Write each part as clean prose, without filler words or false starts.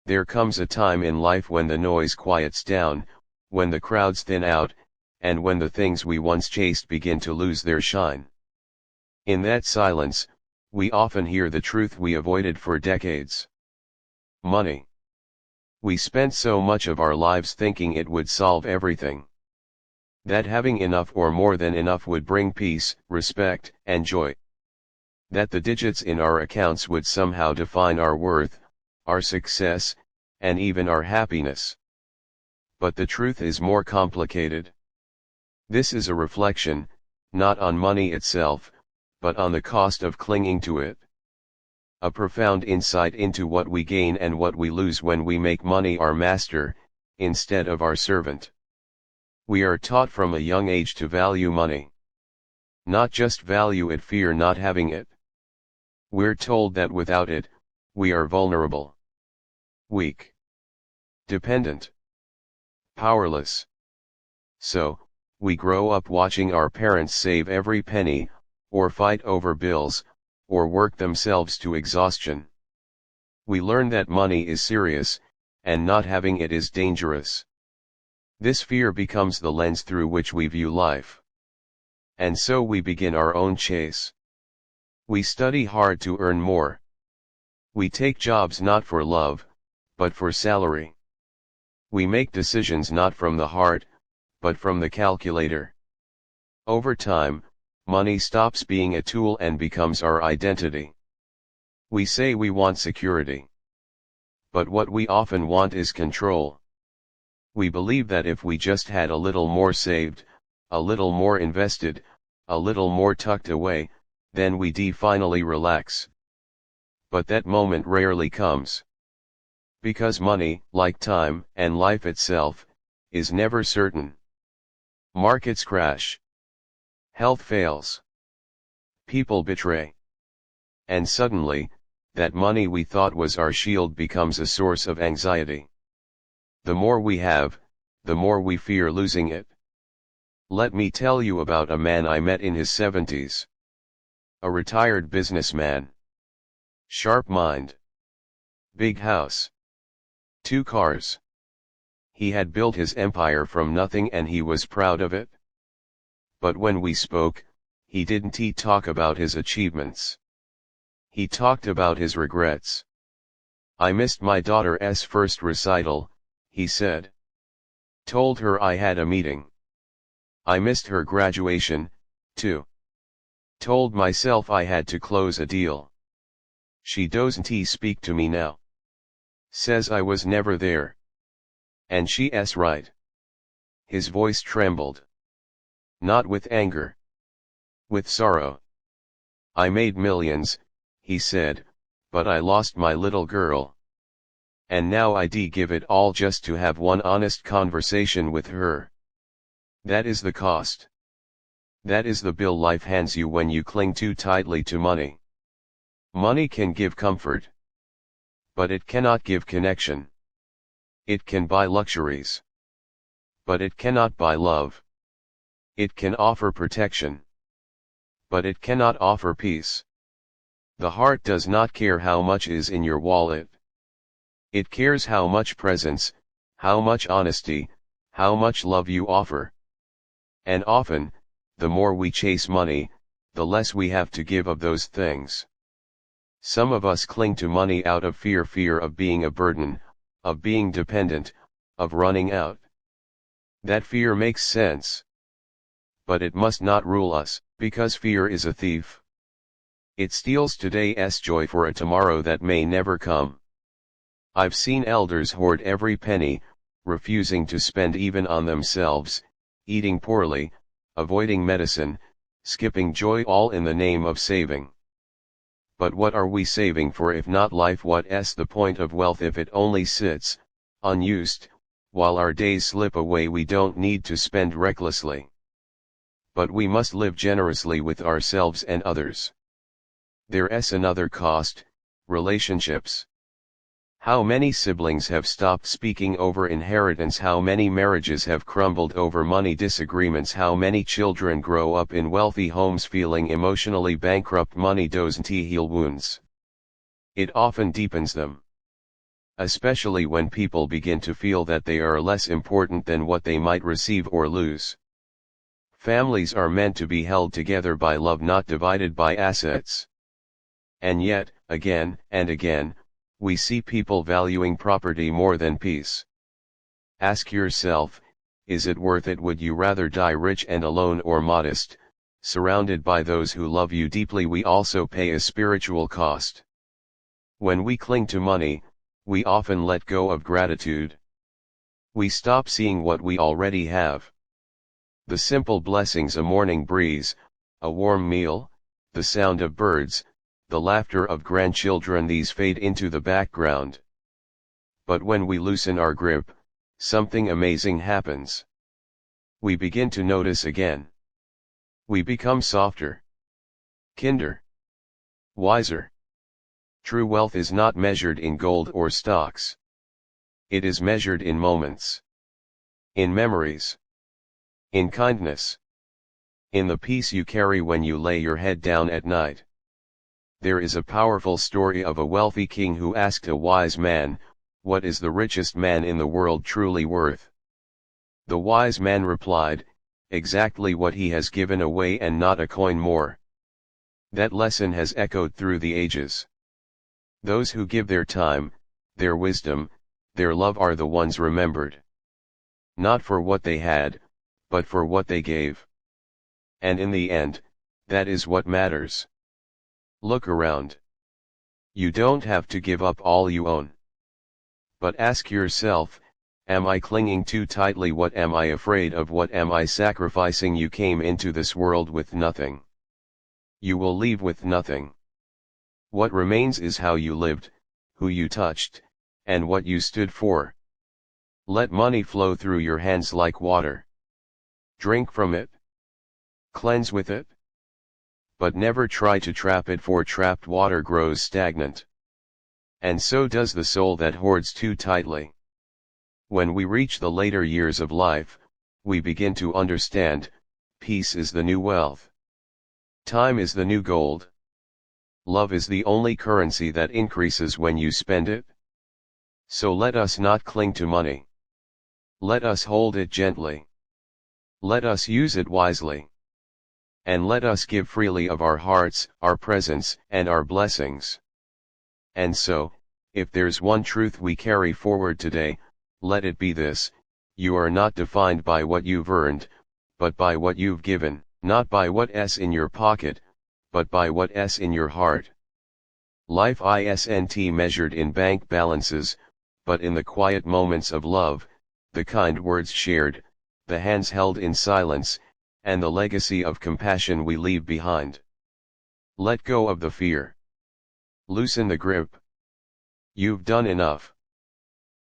There comes a time in life when the noise quiets down, when the crowds thin out, and when the things we once chased begin to lose their shine. In that silence, we often hear the truth we avoided for decades. Money. We spent so much of our lives thinking it would solve everything. That having enough or more than enough would bring peace, respect, and joy. That the digits in our accounts would somehow define our worth, our success, and even our happiness. But the truth is more complicated. This is a reflection, not on money itself, but on the cost of clinging to it. A profound insight into what we gain and what we lose when we make money our master, instead of our servant. We are taught from a young age to value money. Not just value it, fear not having it. We're told that without it, we are vulnerable, weak, dependent, powerless. So, we grow up watching our parents save every penny, or fight over bills, or work themselves to exhaustion. We learn that money is serious, and not having it is dangerous. This fear becomes the lens through which we view life. And so we begin our own chase. We study hard to earn more. We take jobs not for love, but for salary. We make decisions not from the heart, but from the calculator. Over time, money stops being a tool and becomes our identity. We say we want security. But what we often want is control. We believe that if we just had a little more saved, a little more invested, a little more tucked away, then we'd finally relax. But that moment rarely comes. Because money, like time and life itself, is never certain. Markets crash. Health fails. People betray. And suddenly, that money we thought was our shield becomes a source of anxiety. The more we have, the more we fear losing it. Let me tell you about a man I met in his 70s. A retired businessman. Sharp mind. Big house. 2 cars. He had built his empire from nothing and he was proud of it. But when we spoke, he didn't talk about his achievements. He talked about his regrets. I missed my daughter's first recital, he said. Told her I had a meeting. I missed her graduation, too. Told myself I had to close a deal. She doesn't speak to me now. Says I was never there. And she's right. His voice trembled. Not with anger. With sorrow. I made millions, he said, but I lost my little girl. And now I'd give it all just to have one honest conversation with her. That is the cost. That is the bill life hands you when you cling too tightly to money. Money can give comfort. But it cannot give connection. It can buy luxuries. But it cannot buy love. It can offer protection. But it cannot offer peace. The heart does not care how much is in your wallet. It cares how much presence, how much honesty, how much love you offer. And often, the more we chase money, the less we have to give of those things. Some of us cling to money out of fear of being a burden, of being dependent, of running out. That fear makes sense. But it must not rule us, because fear is a thief. It steals today's joy for a tomorrow that may never come. I've seen elders hoard every penny, refusing to spend even on themselves, eating poorly, avoiding medicine, skipping joy, all in the name of saving. But what are we saving for if not life? What's the point of wealth if it only sits, unused, while our days slip away? We don't need to spend recklessly. But we must live generously with ourselves and others. There's another cost: relationships. How many siblings have stopped speaking over inheritance? How many marriages have crumbled over money disagreements? How many children grow up in wealthy homes feeling emotionally bankrupt? Money doesn't heal wounds. It often deepens them. especially when people begin to feel that they are less important than what they might receive or lose. Families are meant to be held together by love, not divided by assets. And yet, again and again, we see people valuing property more than peace. Ask yourself, is it worth it? Would you rather die rich and alone or modest, surrounded by those who love you deeply? We also pay a spiritual cost. When we cling to money, we often let go of gratitude. We stop seeing what we already have. The simple blessings: a morning breeze, a warm meal, the sound of birds, the laughter of grandchildren, these fade into the background. But when we loosen our grip, something amazing happens. We begin to notice again. We become softer, kinder, wiser. True wealth is not measured in gold or stocks. It is measured in moments, in memories, in kindness, in the peace you carry when you lay your head down at night. There is a powerful story of a wealthy king who asked a wise man, "What is the richest man in the world truly worth?" The wise man replied, "Exactly what he has given away, and not a coin more." That lesson has echoed through the ages. Those who give their time, their wisdom, their love are the ones remembered. Not for what they had, but for what they gave. And in the end, that is what matters. Look around. You don't have to give up all you own. But ask yourself, am I clinging too tightly? What am I afraid of? What am I sacrificing? You came into this world with nothing. You will leave with nothing. What remains is how you lived, who you touched, and what you stood for. Let money flow through your hands like water. Drink from it. Cleanse with it. But never try to trap it, for trapped water grows stagnant. And so does the soul that hoards too tightly. When we reach the later years of life, we begin to understand, peace is the new wealth. Time is the new gold. Love is the only currency that increases when you spend it. So let us not cling to money. Let us hold it gently. Let us use it wisely. And let us give freely of our hearts, our presence, and our blessings. And so, if there's one truth we carry forward today, let it be this: you are not defined by what you've earned, but by what you've given, not by what's in your pocket, but by what's in your heart. Life isn't measured in bank balances, but in the quiet moments of love, the kind words shared, the hands held in silence, and the legacy of compassion we leave behind. Let go of the fear. Loosen the grip. You've done enough.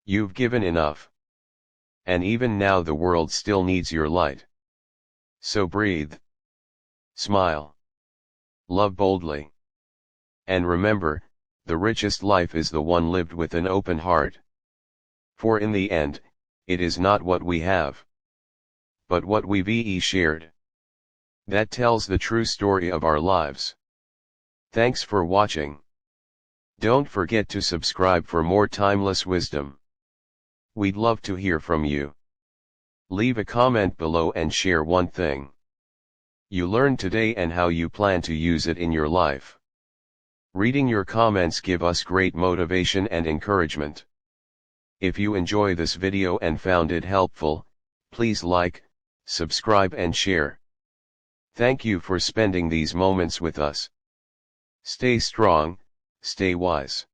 You've given enough. And even now the world still needs your light. So breathe. Smile. Love boldly. And remember, the richest life is the one lived with an open heart. For in the end, it is not what we have, but what we've shared, that tells the true story of our lives. Thanks for watching. Don't forget to subscribe for more timeless wisdom. We'd love to hear from you. Leave a comment below and share one thing you learned today and how you plan to use it in your life. Reading your comments give us great motivation and encouragement. If you enjoy this video and found it helpful, please like, subscribe and share. Thank you for spending these moments with us. Stay strong, stay wise.